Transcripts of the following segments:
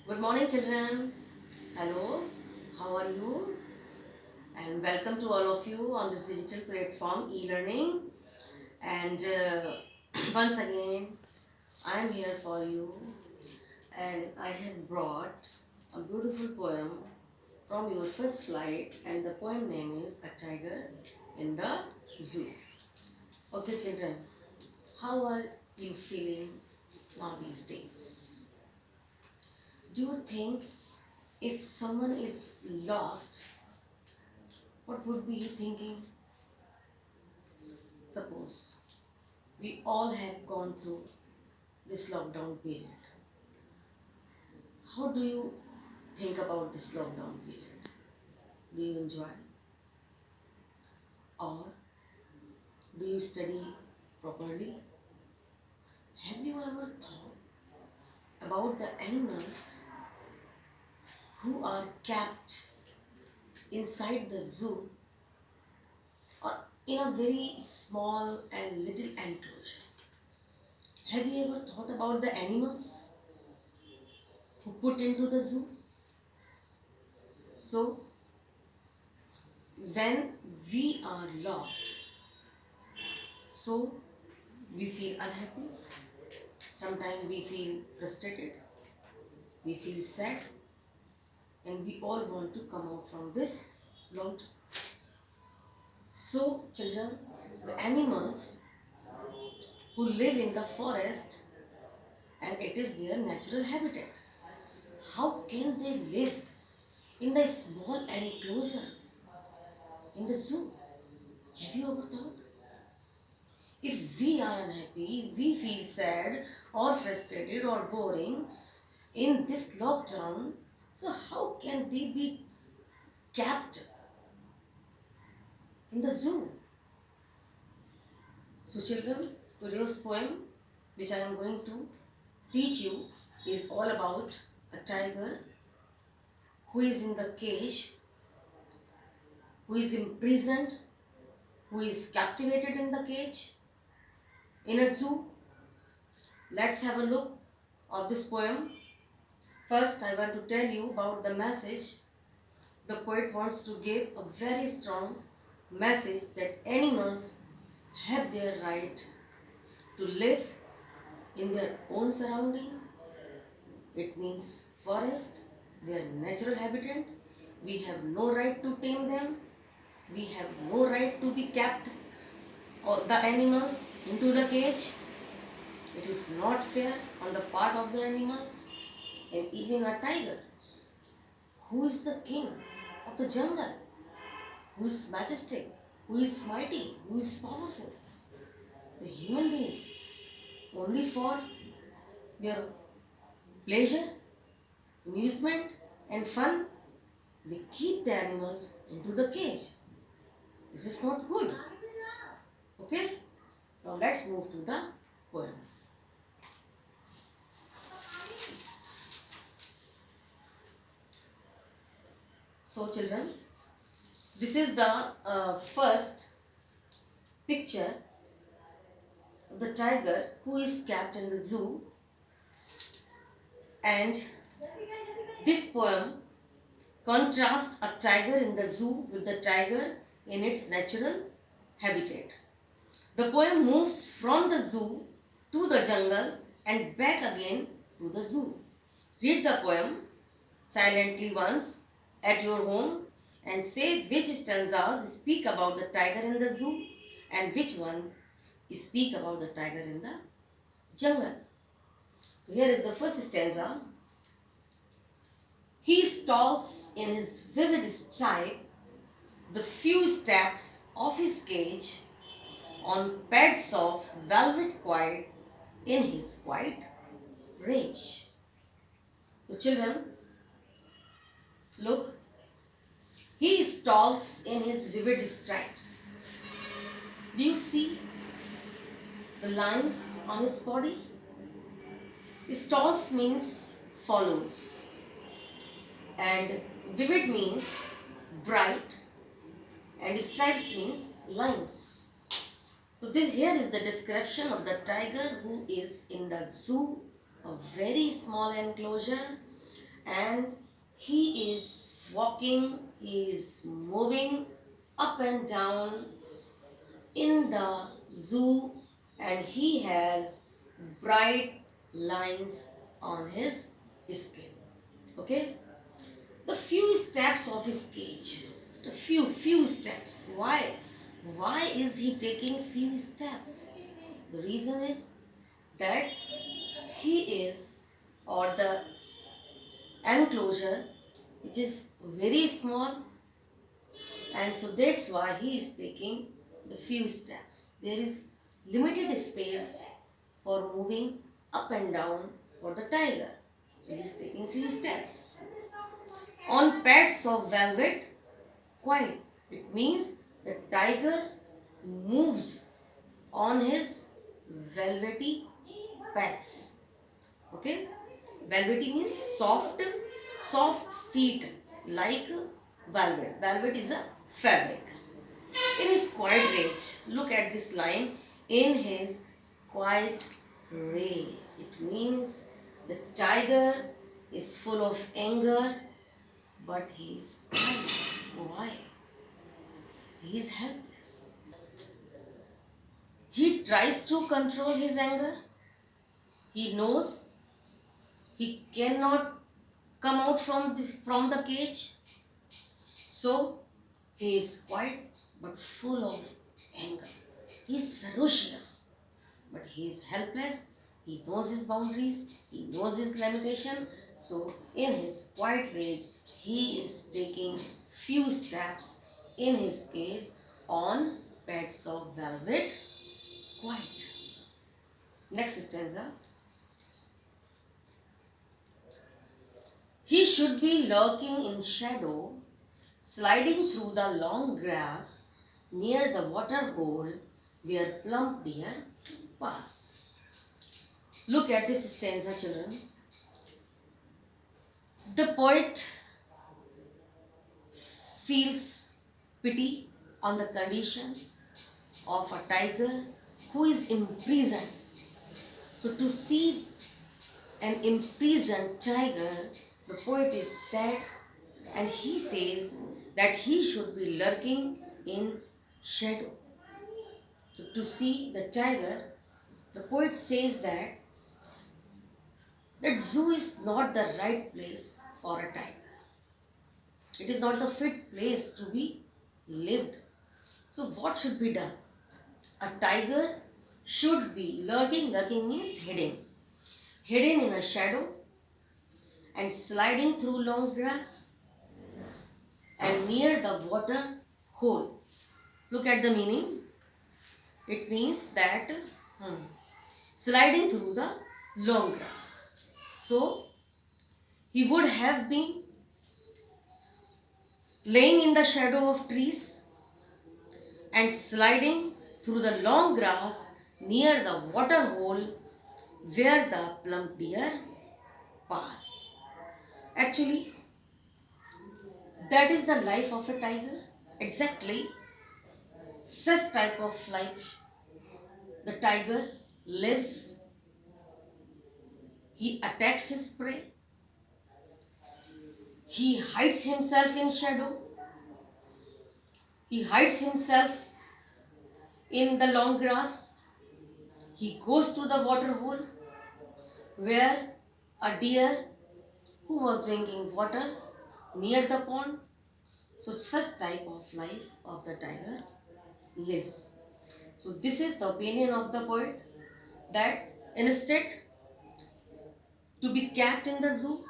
Good morning, children. Hello, how are you? And welcome to all of you on this digital platform e-learning. And once again, I am here for you, and I have brought a beautiful poem from your first flight, and the poem name is A Tiger in the Zoo. Okay, children, how are you feeling now these days? Do you think if someone is lost, what would be he thinking? Suppose we all have gone through this lockdown period. How do you think about this lockdown period? Do you enjoy? Or do you study properly? Have you ever thought about the animals who are kept inside the zoo or in a very small and little enclosure? Have you ever thought about the animals who put into the zoo? So, when we are locked, so we feel unhappy, sometimes we feel frustrated, we feel sad, and we all want to come out from this lockdown. So, children, the animals who live in the forest and it is their natural habitat, how can they live in the small enclosure in the zoo? Have you ever thought? If we are unhappy, we feel sad or frustrated or boring in this lockdown, so how can they be kept in the zoo? So children, today's poem which I am going to teach you is all about a tiger who is in the cage, who is imprisoned, who is captivated in the cage in a zoo. Let's have a look of this poem. First, I want to tell you about the message. The poet wants to give a very strong message that animals have their right to live in their own surrounding. It means forest, their natural habitat. We have no right to tame them. We have no right to be kept or the animal into the cage. It is not fair on the part of the animals. And even a tiger, who is the king of the jungle, who is majestic, who is mighty, who is powerful, the human being, only for their pleasure, amusement, and fun, they keep the animals into the cage. This is not good. Okay? Now let's move to the poem. So, children, this is the first picture of the tiger who is kept in the zoo, and this poem contrasts a tiger in the zoo with the tiger in its natural habitat. The poem moves from the zoo to the jungle and back again to the zoo. Read the poem silently once at your home and say which stanzas speak about the tiger in the zoo and which ones speak about the tiger in the jungle. Here is the first stanza. He stalks in his vivid stripe the few steps of his cage on pads of velvet quiet in his quiet rage. So children, look, he stalks in his vivid stripes. Do you see the lines on his body? Stalks means follows, and vivid means bright, and stripes means lines. So this here is the description of the tiger who is in the zoo, a very small enclosure, and he is walking, he is moving up and down in the zoo, and he has bright lines on his skin. Okay, the few steps of his cage, the few steps. Why is he taking few steps? The reason is that he is, or the enclosure, which is very small, and so that's why he is taking the few steps. There is limited space for moving up and down for the tiger, so he is taking few steps. On pads of velvet, quiet. It means the tiger moves on his velvety pads. Okay, velvety means soft feet like velvet. Velvet is a fabric. In his quiet rage, look at this line. In his quiet rage, it means the tiger is full of anger, but he is quiet. Why? He is helpless. He tries to control his anger. He knows he cannot come out from the cage. So he is quiet but full of anger. He is ferocious, but he is helpless. He knows his boundaries, he knows his limitation. So in his quiet rage, he is taking few steps in his cage on pads of velvet, quiet. Next stanza. He should be lurking in shadow, sliding through the long grass near the water hole where plump deer pass. Look at this stanza, children. The poet feels pity on the condition of a tiger who is imprisoned. So to see an imprisoned tiger, the poet is sad, and he says that he should be lurking in shadow. To see the tiger, the poet says that zoo is not the right place for a tiger. It is not the fit place to be lived. So what should be done? A tiger should be lurking. Lurking means hidden. Hidden in a shadow and sliding through long grass and near the water hole. Look at the meaning. It means that sliding through the long grass. So he would have been laying in the shadow of trees and sliding through the long grass near the water hole where the plump deer pass. Actually, that is the life of a tiger. Exactly such type of life the tiger lives. He attacks his prey. He hides himself in shadow. He hides himself in the long grass. He goes to the water hole where a deer who was drinking water near the pond. So such type of life of the tiger lives. So this is the opinion of the poet, that instead to be kept in the zoo,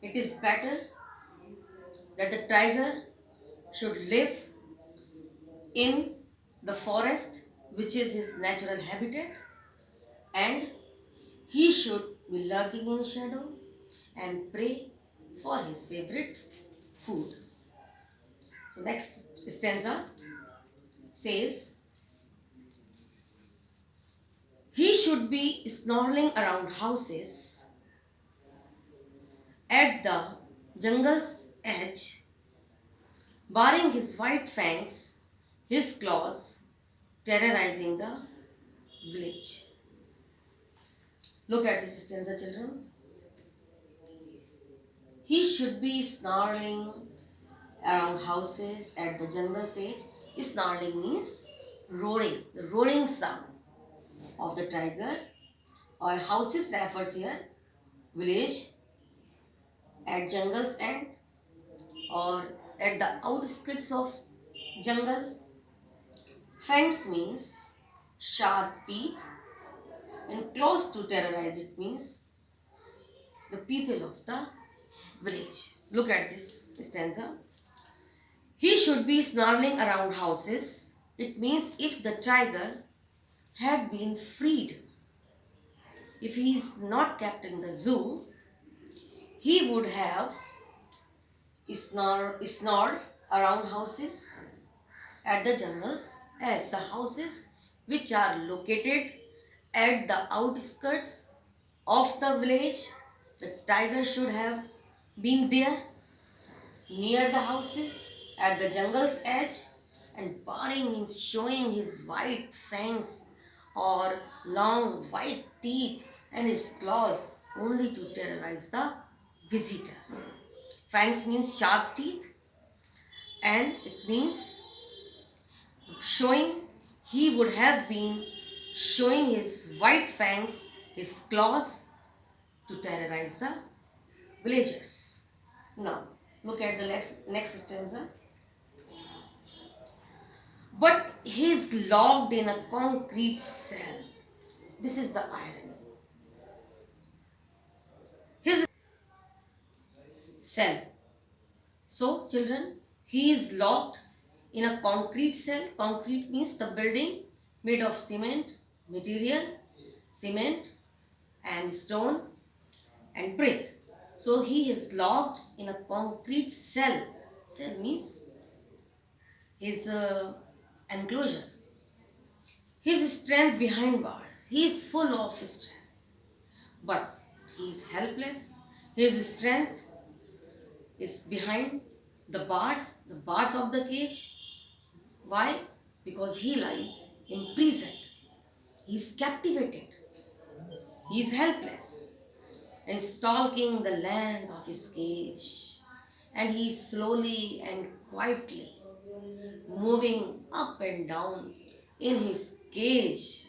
it is better that the tiger should live in the forest, which is his natural habitat, and he should be lurking in shadow and pray for his favorite food. So next stanza says, he should be snarling around houses at the jungle's edge, baring his white fangs, his claws, terrorizing the village. Look at this stanza, children. He should be snarling around houses at the jungle's edge. Snarling means roaring, the roaring sound of the tiger. Or houses refers here village at jungle's end or at the outskirts of jungle. Fangs means sharp teeth, and close to terrorize it means the people of the village. Look at this stanza. He should be snarling around houses. It means if the tiger had been freed, if he is not kept in the zoo, he would have snored around houses at the jungles as the houses which are located at the outskirts of the village. The tiger should have been there near the houses at the jungle's edge, and barring means showing his white fangs or long white teeth and his claws only to terrorize the visitor. Fangs means sharp teeth, and it means showing, he would have been showing his white fangs, his claws to terrorize the villagers. Now, look at the next stanza. But he is locked in a concrete cell. This is the irony. His cell. So, children, he is locked in a concrete cell. Concrete means the building made of cement, material, cement and stone and brick. So, he is locked in a concrete cell. Cell means his enclosure. His strength behind bars. He is full of strength. But he is helpless. His strength is behind the bars of the cage. Why? Because he lies imprisoned. He is captivated. He is helpless and stalking the land of his cage. And he is slowly and quietly moving up and down in his cage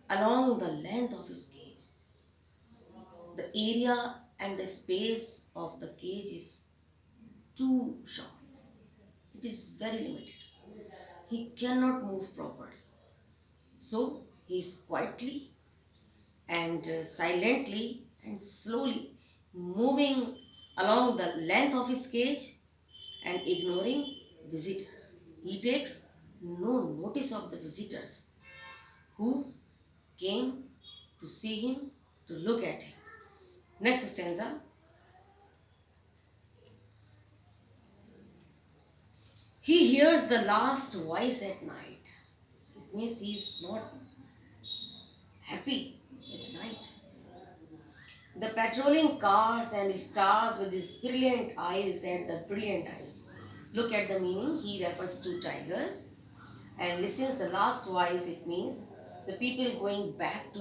along the length of his cage. The area and the space of the cage is too short. It is very limited. He cannot move properly. So he is quietly and silently and slowly moving along the length of his cage and ignoring visitors. He takes no notice of the visitors who came to see him, to look at him. Next stanza. He hears the last voice at night. It means he is not happy at night. The patrolling cars and stars with his brilliant eyes and the brilliant eyes. Look at the meaning. He refers to tiger and listens the last voice. It means the people going back to